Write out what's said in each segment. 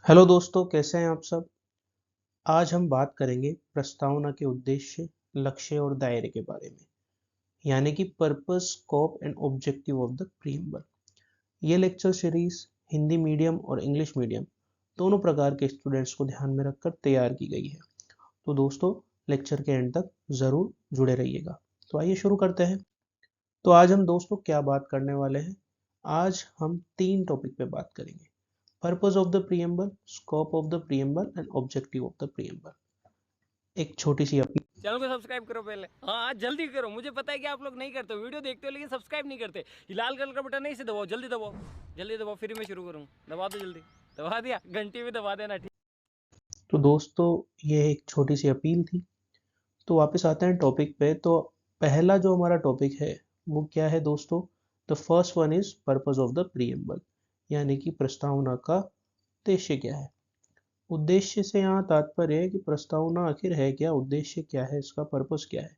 Hello दोस्तों, कैसे हैं आप सब। आज हम बात करेंगे प्रस्तावना के उद्देश्य, लक्ष्य और दायरे के बारे में, यानी कि purpose, scope and objective of the preamble. ये लेक्चर सीरीज हिंदी मीडियम और इंग्लिश मीडियम दोनों प्रकार के स्टूडेंट्स को ध्यान में रखकर तैयार की गई है। तो दोस्तों, लेक्चर के एंड तक जरूर जुड़े रहिएगा। तो आइए शुरू करते हैं। तो आज हम दोस्तों क्या बात करने वाले हैं। आज हम 3 टॉपिक पे बात करेंगे: purpose of the preamble, scope of the preamble and objective of the preamble. एक छोटी सी अपील। चैनल को सब्सक्राइब करो पहले। हाँ जल्दी करो, मुझे पता है कि आप लोग नहीं करते हो, वीडियो देखते हो लेकिन सब्सक्राइब नहीं करते। ये लाल कलर का बटन है, इसे दबाओ, जल्दी दबाओ, जल्दी दबाओ, फिर मैं शुरू करूँ। दबा दो जल्दी। दबा दिया, घंटी भी दबा देना। ठीक। तो दोस्तों, ये एक छोटी सी अपील थी। तो वापस आते हैं टॉपिक पे। तो पहला जो हमारा टॉपिक है वो क्या है दोस्तों। The first one is purpose of the preamble, यानी कि प्रस्तावना का उद्देश्य क्या है। उद्देश्य से यहाँ तात्पर्य है कि प्रस्तावना आखिर है क्या, उद्देश्य क्या है, इसका पर्पस क्या है।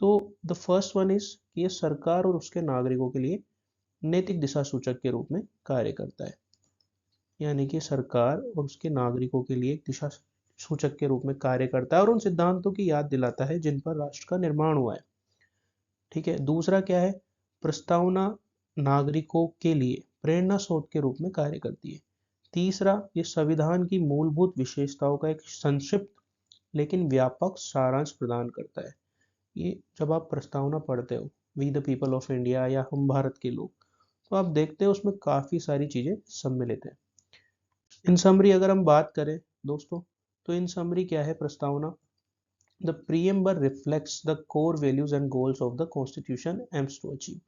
तो द फर्स्ट वन इज कि ये सरकार और उसके नागरिकों के लिए नैतिक दिशा सूचक के रूप में कार्य करता है, यानी कि सरकार और उसके नागरिकों के लिए एक दिशा सूचक के रूप में कार्य करता है और उन सिद्धांतों की याद दिलाता है जिन पर राष्ट्र का निर्माण हुआ है। ठीक है। दूसरा क्या है, प्रस्तावना नागरिकों के लिए प्रेरणा स्रोत के रूप में कार्य करती है। तीसरा, ये संविधान की मूलभूत विशेषताओं का एक संक्षिप्त लेकिन व्यापक सारांश प्रदान करता है। ये जब आप प्रस्तावना पढ़ते हो, we the people of India या हम भारत के लोग, तो आप देखते हो उसमें काफी सारी चीजें सम्मिलित है। इन समरी अगर हम बात करें दोस्तों, तो इन समरी क्या है प्रस्तावना। The preamble reflects the core values and goals of the constitution aims to achieve,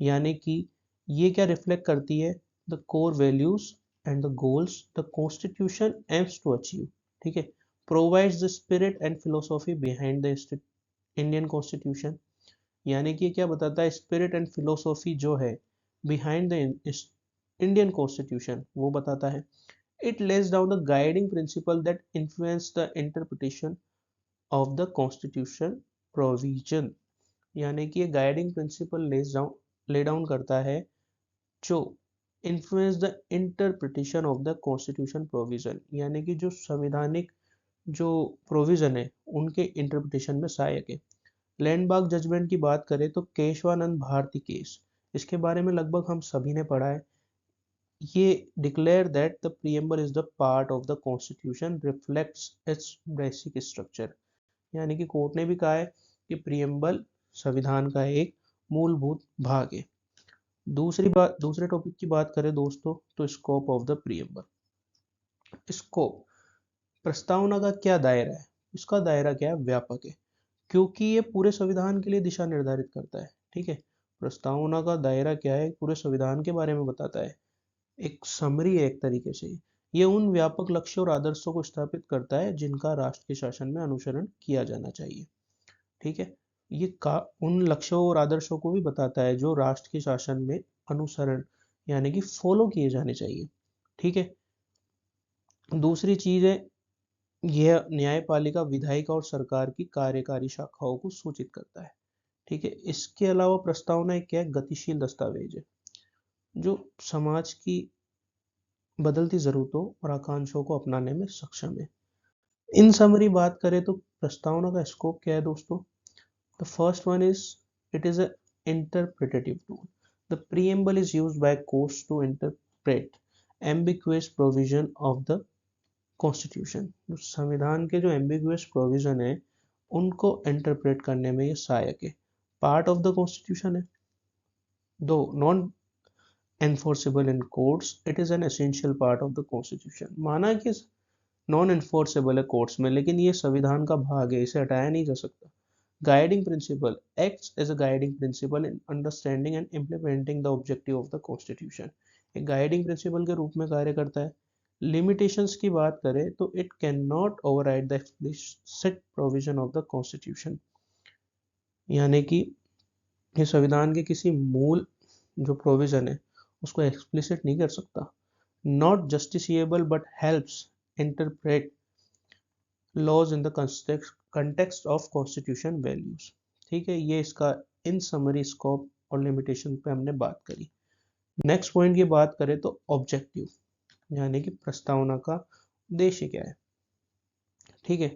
यानी कि ये क्या रिफ्लेक्ट करती है, the core values and the goals the constitution aims to achieve. ठीक है। Provides the spirit and philosophy behind the Indian constitution, यानी कि क्या बताता है, स्पिरिट एंड फिलोसॉफी जो है बिहाइंड द इंडियन कॉन्स्टिट्यूशन वो बताता है। It lays down the guiding principle that influence the interpretation of the constitution provision, यानी कि ये गाइडिंग प्रिंसिपल ले डाउन करता है जो influence the interpretation of the constitution provision, यानी कि जो संविधानिक जो प्रोविजन है उनके इंटरप्रिटेशन में सहायक है। लैंडमार्क जजमेंट की बात करें तो केशवानंद भारती केस, इसके बारे में लगभग हम सभी ने पढ़ा है। ये declare that the preamble is the part of the constitution reflects it's basic structure, यानी कि कोर्ट ने भी कहा है कि प्रीएम्बल संविधान का एक मूलभूत भाग है। दूसरे टॉपिक की बात करें दोस्तों, तो scope of the preamble. Scope, प्रस्तावना का क्या दायरा है। इसका दायरा क्या है, व्यापक है, क्योंकि ये पूरे संविधान के लिए दिशा निर्धारित करता है। ठीक है। प्रस्तावना का दायरा क्या है, पूरे संविधान के बारे में बताता है, एक समरी है एक तरीके से। ये उन व्यापक लक्ष्यों और आदर्शों को स्थापित करता है जिनका राष्ट्र के शासन में अनुसरण किया जाना चाहिए। ठीक है। ये का उन लक्ष्यों और आदर्शों को भी बताता है जो राष्ट्र के शासन में अनुसरण यानी कि फॉलो किए जाने चाहिए। ठीक है। दूसरी चीज है, यह न्यायपालिका, विधायिका और सरकार की कार्यकारी शाखाओं को सूचित करता है। ठीक है। इसके अलावा प्रस्तावना एक क्या है, गतिशील दस्तावेज है जो समाज की बदलती जरूरतों और आकांक्षाओं को अपनाने में सक्षम है। इन समरी बात करें तो प्रस्तावना का स्कोप क्या है दोस्तों। The first one is it is a interpretive tool. The preamble is used by courts to interpret ambiguous provision of the constitution. संविधान के जो एम्बिगुअस प्रोविजन है उनको इंटरप्रेट करने में ये सहायक है, पार्ट ऑफ द कॉन्स्टिट्यूशन है। दो non enforceable in courts, it is an essential part of the constitution। माना कि नॉन एन्फोर्सेबल है कोर्ट्स में, लेकिन ये संविधान का भाग है, इसे हटाया नहीं जा सकता। Guiding principle acts as a guiding principle in understanding and implementing the objective of the constitution, एक गाइडिंग प्रिंसिपल के रूप में कार्य करता है। लिमिटेशंस की बात करें तो it can not override the explicit provision of the constitution, यानी कि ये संविधान के किसी मूल जो प्रोविजन है उसको एक्सप्लिसिट नहीं कर सकता। Not justiciable but helps interpret laws in the context of constitution values. ठीक है। ये इसका इन समरी स्कोप और लिमिटेशन पे हमने बात करी। नेक्स्ट पॉइंट की बात करें तो ऑब्जेक्टिव। यानी कि प्रस्तावना का उद्देश्य क्या है। ठीक है,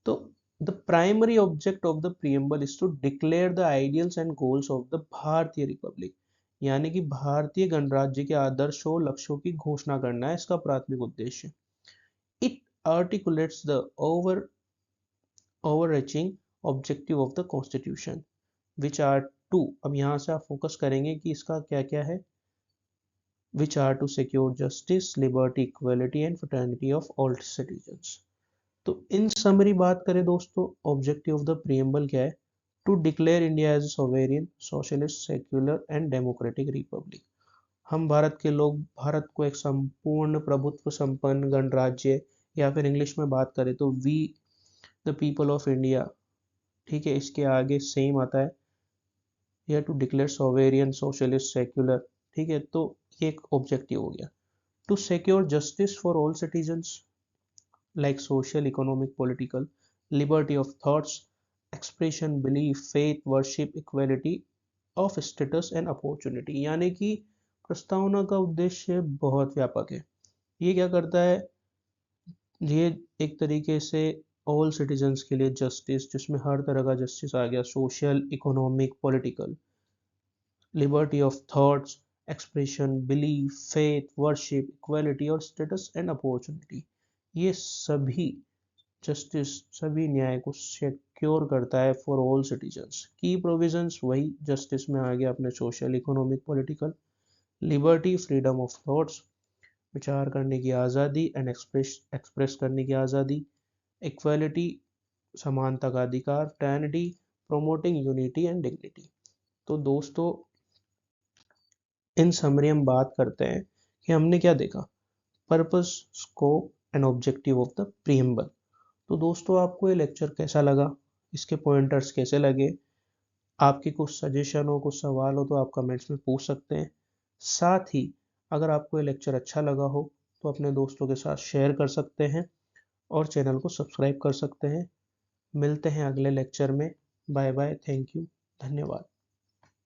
तो the primary object of the preamble is to declare the ideals and goals of the Bharatiya republic, यानी कि भारतीय गणराज्य के आदर्शों और लक्ष्यों की घोषणा करना है इसका प्राथमिक उद्देश्य। It articulates the overarching objective of the constitution which are to, अब यहाँ से आप फोकस करेंगे कि इसका क्या क्या है, which are to secure justice, liberty, equality and fraternity of all citizens। तो इन समरी बात करें दोस्तों, ऑब्जेक्टिव ऑफ द प्रीएम्बल क्या है, to declare India as sovereign socialist secular and democratic republic. हम भारत के लोग भारत को एक संपूर्ण प्रभुत्व संपन्न गणराज्य, या फिर इंग्लिश में बात करें तो we the people of India, ठीक है, इसके आगे सेम आता है, या to declare sovereign socialist secular, ठीक है, तो ये एक ऑब्जेक्टिव हो गया। To secure justice for all citizens like social economic political liberty of thoughts expression belief faith worship equality of status and opportunity, यानी कि प्रस्तावना का उद्देश्य बहुत व्यापक है। ये क्या करता है, ये एक तरीके से ऑल सिटीजन्स के लिए जस्टिस, जिसमें हर तरह का जस्टिस आ गया, social economic political, liberty of thoughts expression belief faith worship equality और स्टेटस एंड अपॉर्चुनिटी, ये सभी जस्टिस सभी न्याय को सिक्योर करता है फॉर ऑल सिटीजन्स। की प्रोविजंस वही जस्टिस में आ गया अपने, social economic political, liberty freedom of thoughts विचार करने की आज़ादी एंड एक्सप्रेस करने की आज़ादी, इक्वालिटी समानता का अधिकार, fraternity promoting unity and dignity. तो दोस्तों इन समरी हम बात करते हैं कि हमने क्या देखा, purpose scope and objective of the preamble. तो दोस्तों आपको ये लेक्चर कैसा लगा, इसके पॉइंटर्स कैसे लगे, आपकी कुछ सजेशन हो कुछ सवाल हो तो आप कमेंट्स में पूछ सकते हैं। साथ ही अगर आपको ये लेक्चर अच्छा लगा हो तो अपने दोस्तों के साथ शेयर कर सकते हैं और चैनल को सब्सक्राइब कर सकते हैं। मिलते हैं अगले लेक्चर में। बाय बाय, थैंक यू, धन्यवाद।